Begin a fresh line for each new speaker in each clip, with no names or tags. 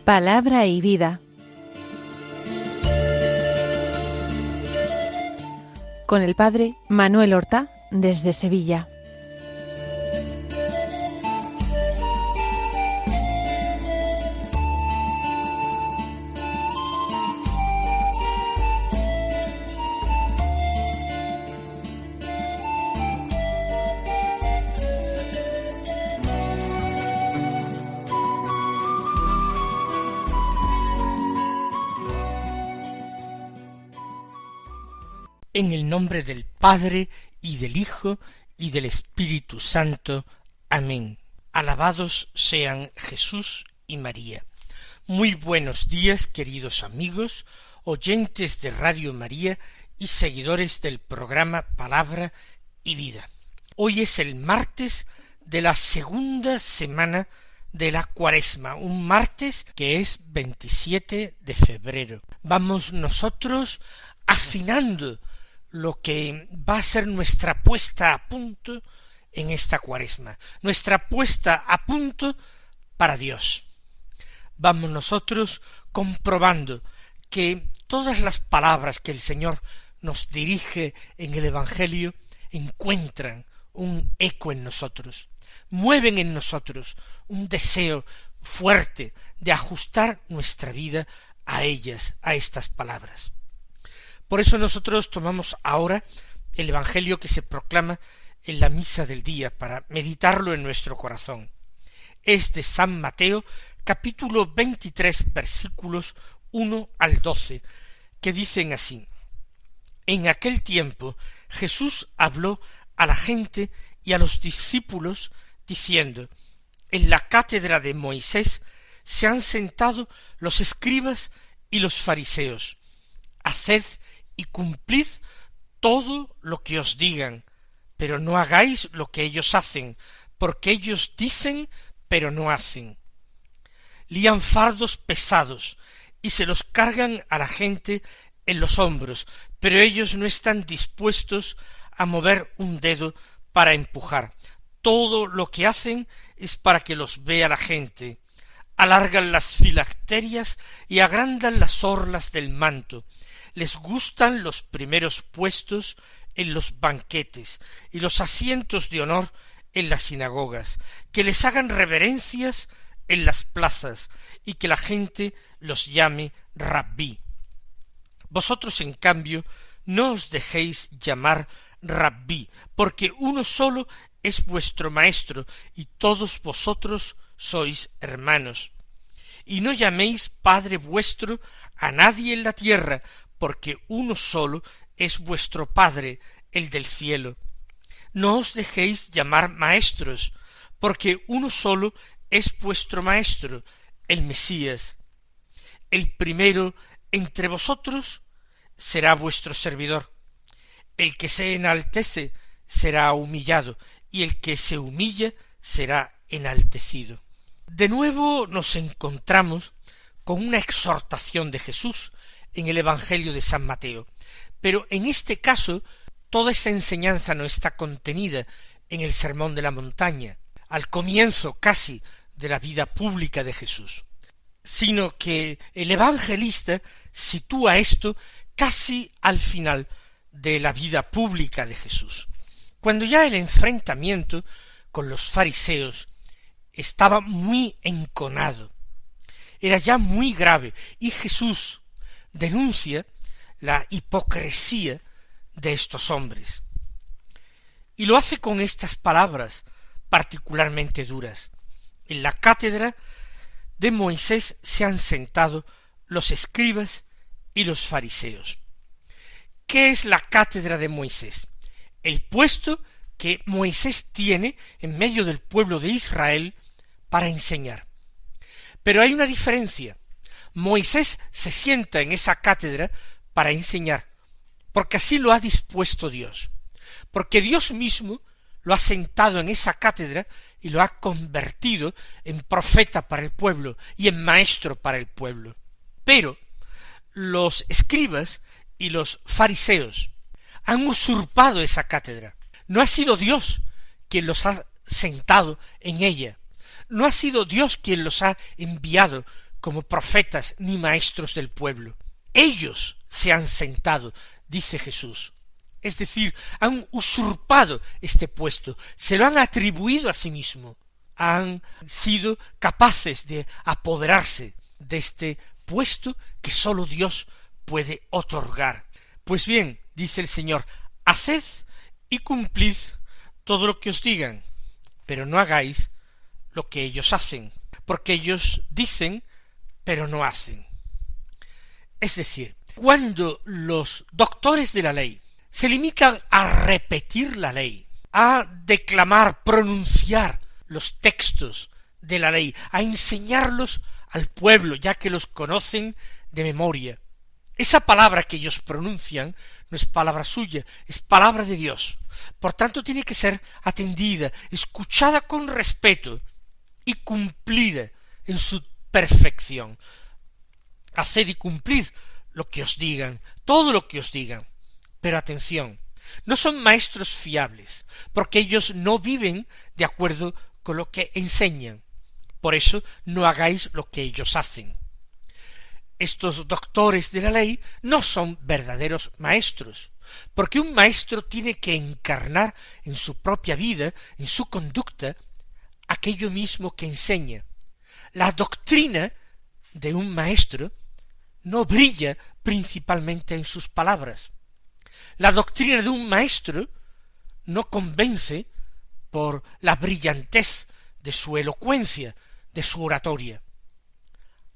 Palabra y vida. Con el padre Manuel Horta, desde Sevilla.
En el nombre del Padre, y del Hijo, y del Espíritu Santo. Amén. Alabados sean Jesús y María. Muy buenos días, queridos amigos, oyentes de Radio María y seguidores del programa Palabra y Vida. Hoy es el martes de la segunda semana de la Cuaresma, un martes que es 27 de febrero. Vamos nosotros afinando lo que va a ser nuestra puesta a punto en esta Cuaresma, nuestra puesta a punto para Dios. Vamos nosotros comprobando que todas las palabras que el Señor nos dirige en el Evangelio encuentran un eco en nosotros, mueven en nosotros un deseo fuerte de ajustar nuestra vida a ellas, a estas palabras. Por eso nosotros tomamos ahora el Evangelio que se proclama en la misa del día para meditarlo en nuestro corazón. Es de San Mateo, capítulo 23, versículos 1 al 12, que dicen así: En aquel tiempo Jesús habló a la gente y a los discípulos, diciendo: En la cátedra de Moisés se han sentado los escribas y los fariseos. Haced y cumplid todo lo que os digan, pero no hagáis lo que ellos hacen, porque ellos dicen, pero no hacen. Lían fardos pesados y se los cargan a la gente en los hombros, pero ellos no están dispuestos a mover un dedo para empujar. Todo lo que hacen es para que los vea la gente. Alargan las filacterias y agrandan las orlas del manto. Les gustan los primeros puestos en los banquetes y los asientos de honor en las sinagogas, que les hagan reverencias en las plazas y que la gente los llame Rabbí. Vosotros, en cambio, no os dejéis llamar Rabbí, porque uno solo es vuestro maestro y todos vosotros sois hermanos. Y no llaméis Padre vuestro a nadie en la tierra, porque uno solo es vuestro Padre, el del cielo. No os dejéis llamar maestros, porque uno solo es vuestro Maestro, el Mesías. El primero entre vosotros será vuestro servidor. El que se enaltece será humillado, y el que se humilla será enaltecido. De nuevo nos encontramos con una exhortación de Jesús en el Evangelio de San Mateo, pero en este caso toda esa enseñanza no está contenida en el Sermón de la Montaña, al comienzo casi de la vida pública de Jesús, sino que el evangelista sitúa esto casi al final de la vida pública de Jesús, cuando ya el enfrentamiento con los fariseos estaba muy enconado, era ya muy grave, y Jesús denuncia la hipocresía de estos hombres. Y lo hace con estas palabras particularmente duras. En la cátedra de Moisés se han sentado los escribas y los fariseos. ¿Qué es la cátedra de Moisés? El puesto que Moisés tiene en medio del pueblo de Israel para enseñar. Pero hay una diferencia. Moisés se sienta en esa cátedra para enseñar, porque así lo ha dispuesto Dios, porque Dios mismo lo ha sentado en esa cátedra y lo ha convertido en profeta para el pueblo y en maestro para el pueblo. Pero los escribas y los fariseos han usurpado esa cátedra. No ha sido Dios quien los ha sentado en ella. No ha sido Dios quien los ha enviado como profetas ni maestros del pueblo. Ellos se han sentado, dice Jesús. Es decir, han usurpado este puesto, se lo han atribuido a sí mismo. Han sido capaces de apoderarse de este puesto que sólo Dios puede otorgar. Pues bien, dice el Señor, haced y cumplid todo lo que os digan, pero no hagáis lo que ellos hacen, porque ellos dicen, pero no hacen. Es decir, cuando los doctores de la ley se limitan a repetir la ley, a declamar, pronunciar los textos de la ley, a enseñarlos al pueblo, ya que los conocen de memoria, esa palabra que ellos pronuncian no es palabra suya, es palabra de Dios. Por tanto, tiene que ser atendida, escuchada con respeto y cumplida en su perfección. Haced y cumplid lo que os digan, todo lo que os digan. Pero atención, no son maestros fiables, porque ellos no viven de acuerdo con lo que enseñan. Por eso no hagáis lo que ellos hacen. Estos doctores de la ley no son verdaderos maestros, porque un maestro tiene que encarnar en su propia vida, en su conducta, aquello mismo que enseña. La doctrina de un maestro no brilla principalmente en sus palabras. La doctrina de un maestro no convence por la brillantez de su elocuencia, de su oratoria.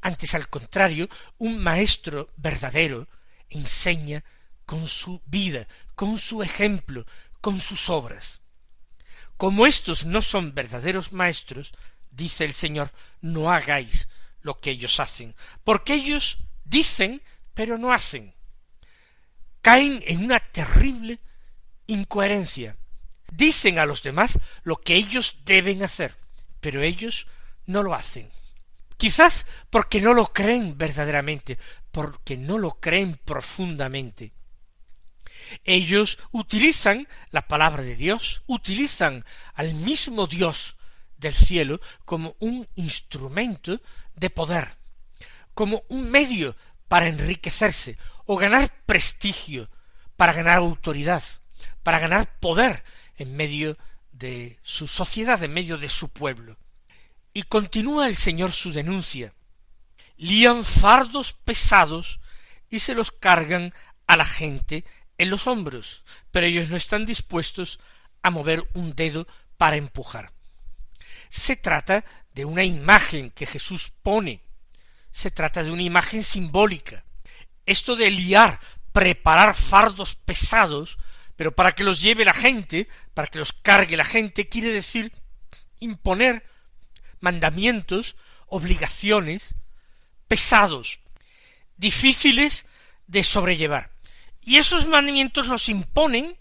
Antes, al contrario, un maestro verdadero enseña con su vida, con su ejemplo, con sus obras. Como estos no son verdaderos maestros, dice el Señor, no hagáis lo que ellos hacen, porque ellos dicen, pero no hacen. Caen en una terrible incoherencia. Dicen a los demás lo que ellos deben hacer, pero ellos no lo hacen. Quizás porque no lo creen verdaderamente, porque no lo creen profundamente. Ellos utilizan la palabra de Dios, utilizan al mismo Dios del cielo como un instrumento de poder, como un medio para enriquecerse o ganar prestigio, para ganar autoridad, para ganar poder en medio de su sociedad, en medio de su pueblo. Y continúa el Señor su denuncia. Lían fardos pesados y se los cargan a la gente en los hombros, pero ellos no están dispuestos a mover un dedo para empujar. Se trata de una imagen que Jesús pone, se trata de una imagen simbólica. Esto de liar, preparar fardos pesados, pero para que los lleve la gente, para que los cargue la gente, quiere decir imponer mandamientos, obligaciones pesados, difíciles de sobrellevar. Y esos mandamientos los imponen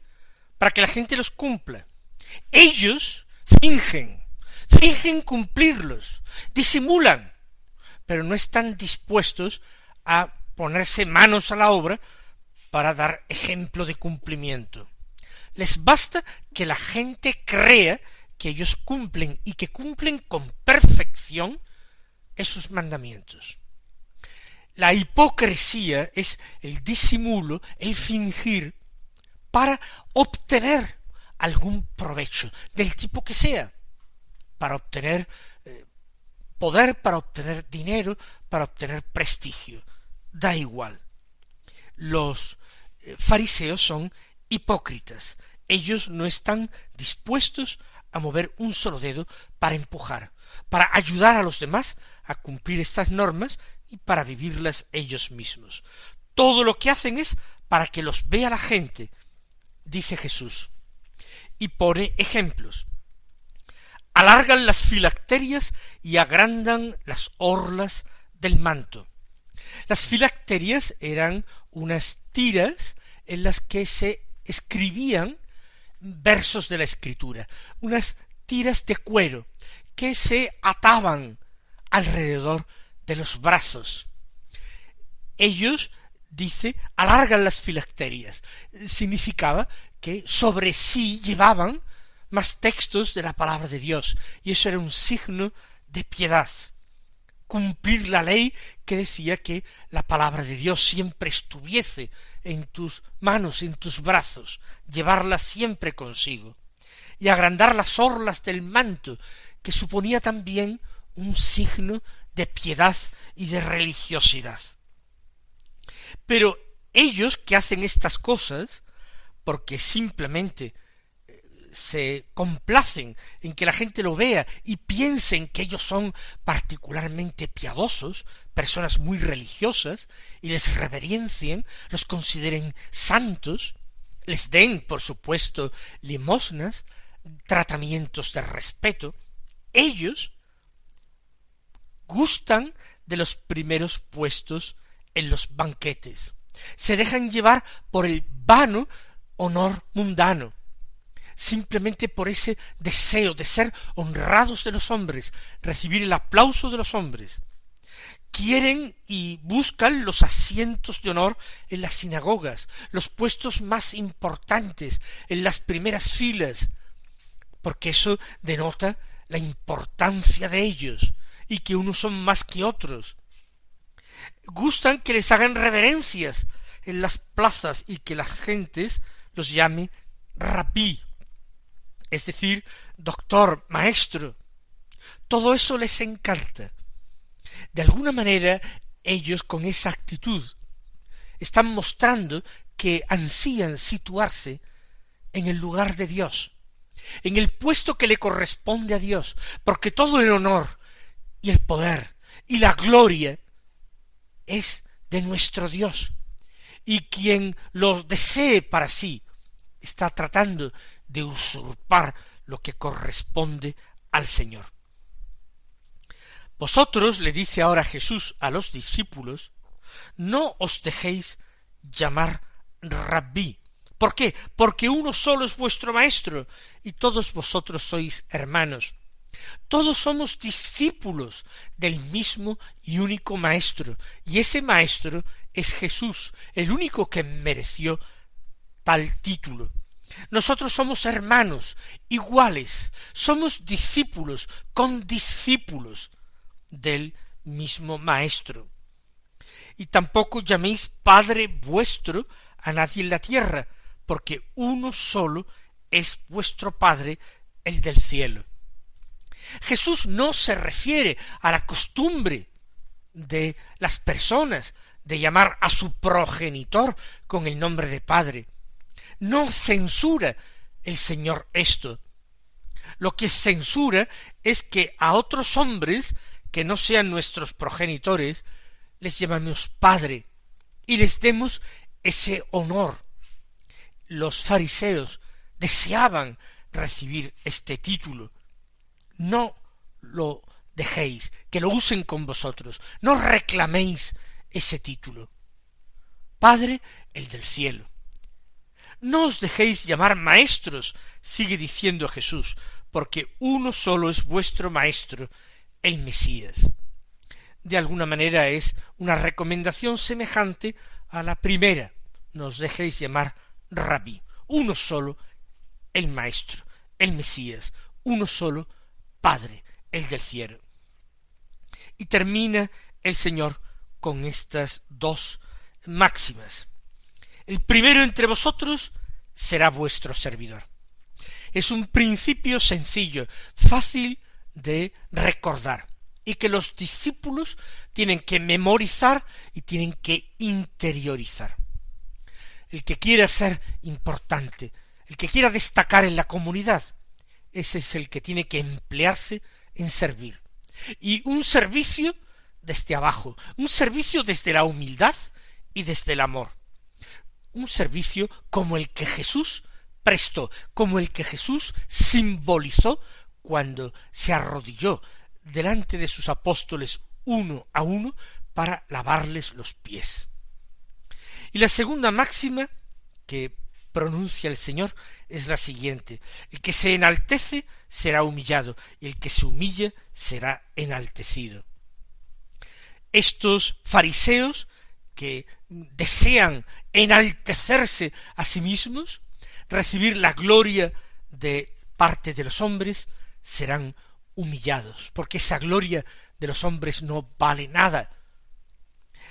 para que la gente los cumpla. Ellos fingen cumplirlos, disimulan, pero no están dispuestos a ponerse manos a la obra para dar ejemplo de cumplimiento. Les basta que la gente crea que ellos cumplen y que cumplen con perfección esos mandamientos. La hipocresía es el disimulo, el fingir, para obtener algún provecho, del tipo que sea, para obtener poder, para obtener dinero, para obtener prestigio. Da igual. Los fariseos son hipócritas. Ellos no están dispuestos a mover un solo dedo para empujar, para ayudar a los demás a cumplir estas normas y para vivirlas ellos mismos. Todo lo que hacen es para que los vea la gente, dice Jesús, y pone ejemplos. Alargan las filacterias y agrandan las orlas del manto. Las filacterias eran unas tiras en las que se escribían versos de la Escritura, unas tiras de cuero que se ataban alrededor de los brazos. Ellos dice, alargan las filacterias. Significaba que sobre sí llevaban más textos de la palabra de Dios, y eso era un signo de piedad. Cumplir la ley que decía que la palabra de Dios siempre estuviese en tus manos, en tus brazos, llevarla siempre consigo, y agrandar las orlas del manto, que suponía también un signo de piedad y de religiosidad. Pero ellos que hacen estas cosas, porque simplemente se complacen en que la gente lo vea y piensen que ellos son particularmente piadosos, personas muy religiosas, y les reverencien, los consideren santos, les den, por supuesto, limosnas, tratamientos de respeto, ellos gustan de los primeros puestos en los banquetes, se dejan llevar por el vano honor mundano, simplemente por ese deseo de ser honrados de los hombres, recibir el aplauso de los hombres. Quieren y buscan los asientos de honor en las sinagogas, los puestos más importantes, en las primeras filas, porque eso denota la importancia de ellos, y que unos son más que otros. Gustan que les hagan reverencias en las plazas y que las gentes los llame rabí, es decir, doctor, maestro. Todo eso les encanta. De alguna manera, ellos con esa actitud están mostrando que ansían situarse en el lugar de Dios, en el puesto que le corresponde a Dios, porque todo el honor y el poder y la gloria es de nuestro Dios, y quien los desee para sí está tratando de usurpar lo que corresponde al Señor. Vosotros, le dice ahora Jesús a los discípulos, no os dejéis llamar rabí. ¿Por qué? Porque uno solo es vuestro maestro, y todos vosotros sois hermanos. Todos somos discípulos del mismo y único maestro, y ese maestro es Jesús, el único que mereció tal título. Nosotros somos hermanos, iguales, somos discípulos, condiscípulos del mismo maestro. Y tampoco llaméis Padre vuestro a nadie en la tierra, porque uno solo es vuestro Padre, el del cielo. Jesús no se refiere a la costumbre de las personas de llamar a su progenitor con el nombre de Padre. No censura el Señor esto. Lo que censura es que a otros hombres que no sean nuestros progenitores les llamamos Padre y les demos ese honor. Los fariseos deseaban recibir este título. No lo dejéis, que lo usen con vosotros, no reclaméis ese título. Padre, el del cielo. No os dejéis llamar maestros, sigue diciendo Jesús, porque uno solo es vuestro maestro, el Mesías. De alguna manera es una recomendación semejante a la primera. No os dejéis llamar rabí. Uno solo, el maestro, el Mesías. Uno solo, Padre, el del cielo. Y termina el Señor con estas dos máximas. El primero entre vosotros será vuestro servidor. Es un principio sencillo, fácil de recordar, y que los discípulos tienen que memorizar y tienen que interiorizar. El que quiera ser importante, el que quiera destacar en la comunidad, ese es el que tiene que emplearse en servir. Y un servicio desde abajo, un servicio desde la humildad y desde el amor. Un servicio como el que Jesús prestó, como el que Jesús simbolizó cuando se arrodilló delante de sus apóstoles uno a uno para lavarles los pies. Y la segunda máxima que pronuncia el Señor es la siguiente: el que se enaltece será humillado, y el que se humilla será enaltecido. Estos fariseos que desean enaltecerse a sí mismos, recibir la gloria de parte de los hombres, serán humillados, porque esa gloria de los hombres no vale nada.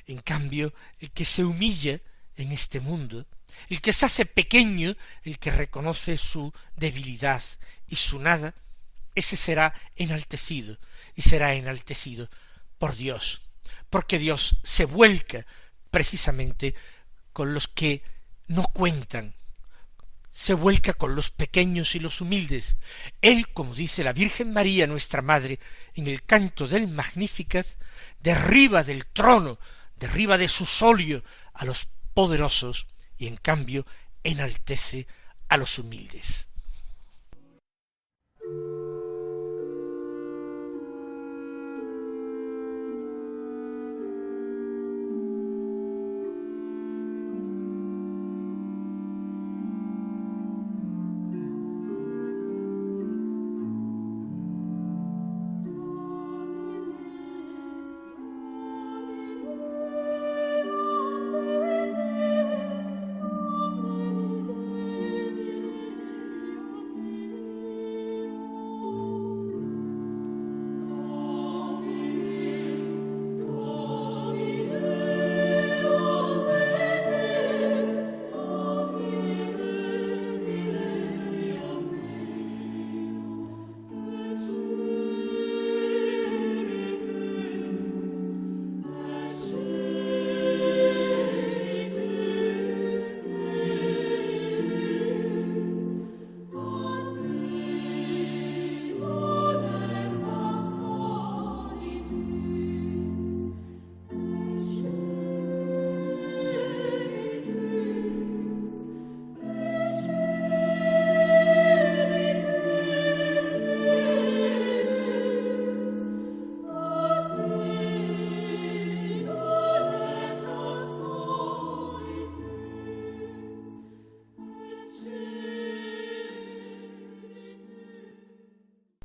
En cambio, el que se humilla en este mundo, el que se hace pequeño, el que reconoce su debilidad y su nada, ese será enaltecido, y será enaltecido por Dios, porque Dios se vuelca precisamente con los que no cuentan, se vuelca con los pequeños y los humildes. Él, como dice la Virgen María, nuestra Madre, en el canto del Magnificat, derriba del trono, derriba de su solio a los poderosos, y en cambio enaltece a los humildes.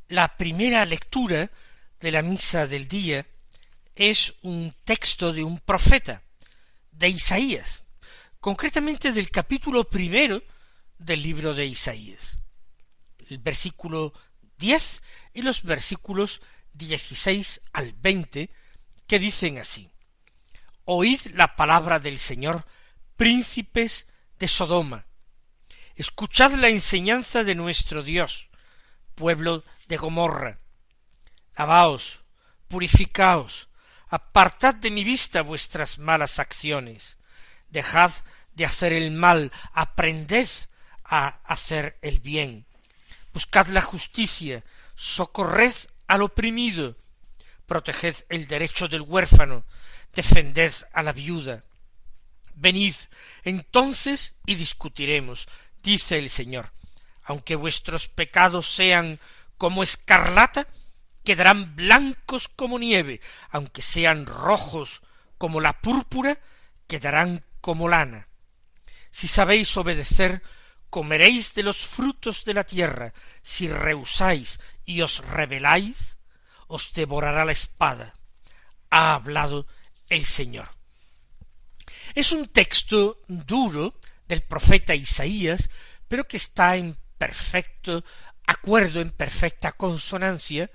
La primera lectura de la misa del día es un texto de un profeta, de Isaías, concretamente del capítulo 1 del libro de Isaías, el versículo 10 y los versículos 16 al 20, que dicen así: Oíd la palabra del Señor, príncipes de Sodoma, escuchad la enseñanza de nuestro Dios, pueblo de Gomorra. Lavaos, purificaos, apartad de mi vista vuestras malas acciones, dejad de hacer el mal, aprended a hacer el bien, buscad la justicia, socorred al oprimido, proteged el derecho del huérfano, defended a la viuda. Venid entonces y discutiremos, dice el Señor. Aunque vuestros pecados sean como escarlata, quedarán blancos como nieve, aunque sean rojos como la púrpura, quedarán como lana. Si sabéis obedecer, comeréis de los frutos de la tierra. Si rehusáis y os rebeláis, os devorará la espada. Ha hablado el Señor. Es un texto duro del profeta Isaías, pero que está en perfecto acuerdo, en perfecta consonancia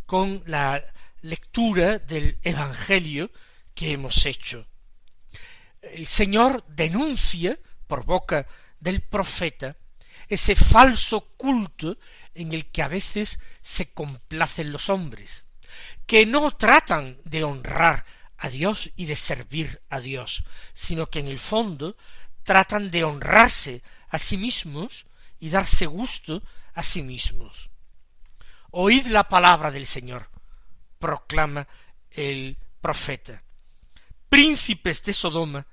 con la lectura del Evangelio que hemos hecho. El Señor denuncia, por boca del profeta, ese falso culto en el que a veces se complacen los hombres, que no tratan de honrar a Dios y de servir a Dios, sino que en el fondo tratan de honrarse a sí mismos y darse gusto a sí mismos. Oíd la palabra del Señor, proclama el profeta. Príncipes de Sodoma,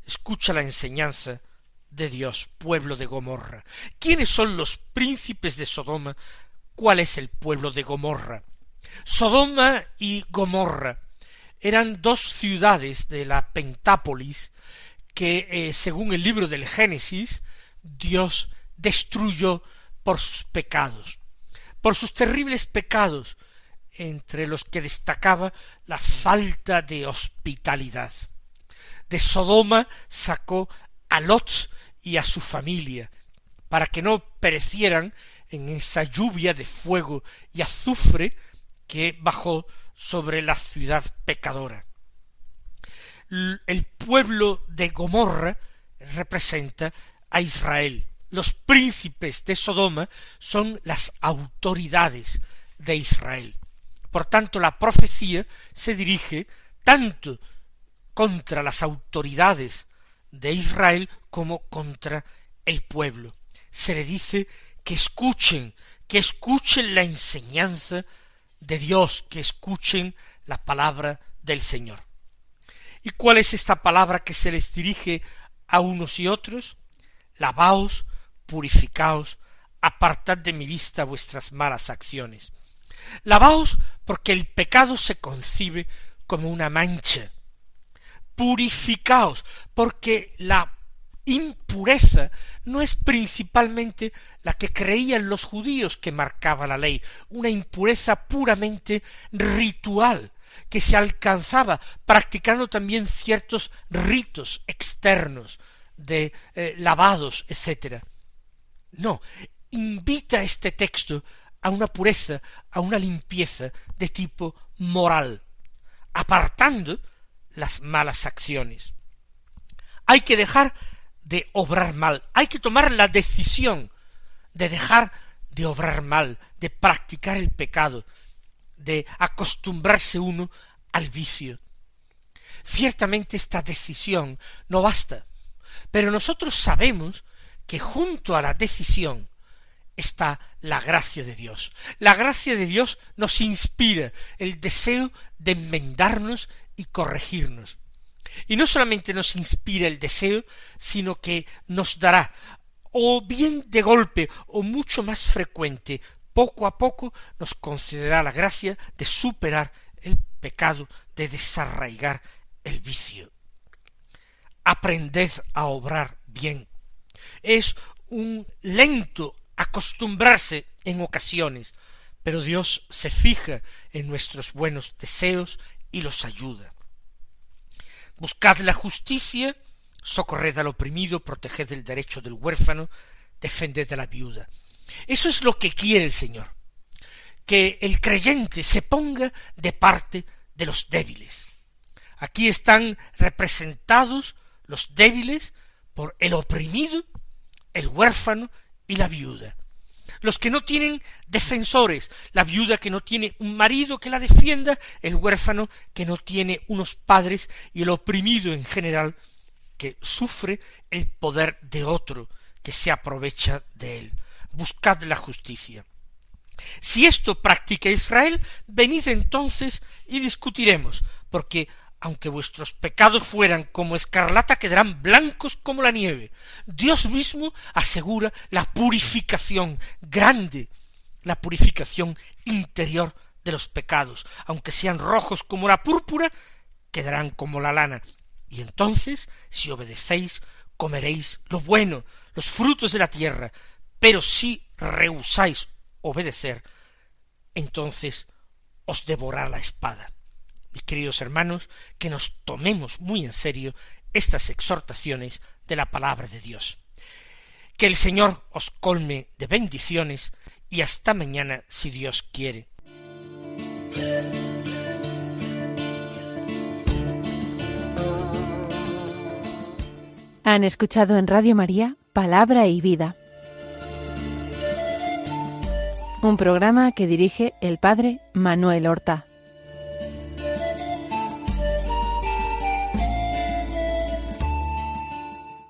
escucha la enseñanza de Dios, pueblo de Gomorra. ¿Quiénes son los príncipes de Sodoma? ¿Cuál es el pueblo de Gomorra? Sodoma y Gomorra eran dos ciudades de la Pentápolis que, según el libro del Génesis, Dios destruyó por sus pecados, por sus terribles pecados, entre los que destacaba la falta de hospitalidad De Sodoma sacó a Lot y a su familia, para que no perecieran en esa lluvia de fuego y azufre que bajó sobre la ciudad pecadora. El pueblo de Gomorra representa a Israel. Los príncipes de Sodoma son las autoridades de Israel. Por tanto, la profecía se dirige tanto contra las autoridades de Israel como contra el pueblo. Se le dice que escuchen la enseñanza de Dios, que escuchen la palabra del Señor. ¿Y cuál es esta palabra que se les dirige a unos y otros? Lavaos, purificaos, apartad de mi vista vuestras malas acciones. Lavaos porque el pecado se concibe como una mancha. Purificaos porque la impureza no es principalmente la que creían los judíos que marcaba la ley, una impureza puramente ritual, que se alcanzaba practicando también ciertos ritos externos de lavados, etc. No, invita este texto a una pureza, a una limpieza de tipo moral, apartando las malas acciones. Hay que dejar de obrar mal, hay que tomar la decisión de dejar de obrar mal, de practicar el pecado, de acostumbrarse uno al vicio. Ciertamente esta decisión no basta, pero nosotros sabemos que junto a la decisión está la gracia de Dios. La gracia de Dios nos inspira el deseo de enmendarnos y corregirnos. Y no solamente nos inspira el deseo, sino que nos dará, o bien de golpe, o mucho más frecuente, poco a poco, nos concederá la gracia de superar el pecado, de desarraigar el vicio. Aprended a obrar bien. Es un lento acostumbrarse en ocasiones, pero Dios se fija en nuestros buenos deseos y los ayuda. Buscad la justicia, socorred al oprimido, proteged el derecho del huérfano, defended a la viuda. Eso es lo que quiere el Señor, que el creyente se ponga de parte de los débiles. Aquí están representados los débiles por el oprimido, el huérfano y la viuda. Los que no tienen defensores, la viuda que no tiene un marido que la defienda, el huérfano que no tiene unos padres y el oprimido en general que sufre el poder de otro que se aprovecha de él. Buscad la justicia. Si esto practica Israel, venid entonces y discutiremos, porque aunque vuestros pecados fueran como escarlata, quedarán blancos como la nieve. Dios mismo asegura la purificación grande, la purificación interior de los pecados. Aunque sean rojos como la púrpura, quedarán como la lana. Y entonces, si obedecéis, comeréis lo bueno, los frutos de la tierra. Pero si rehusáis obedecer, entonces os devorará la espada. Mis queridos hermanos, que nos tomemos muy en serio estas exhortaciones de la palabra de Dios. Que el Señor os colme de bendiciones y hasta mañana si Dios quiere.
Han escuchado en Radio María Palabra y Vida, un programa que dirige el Padre Manuel Horta.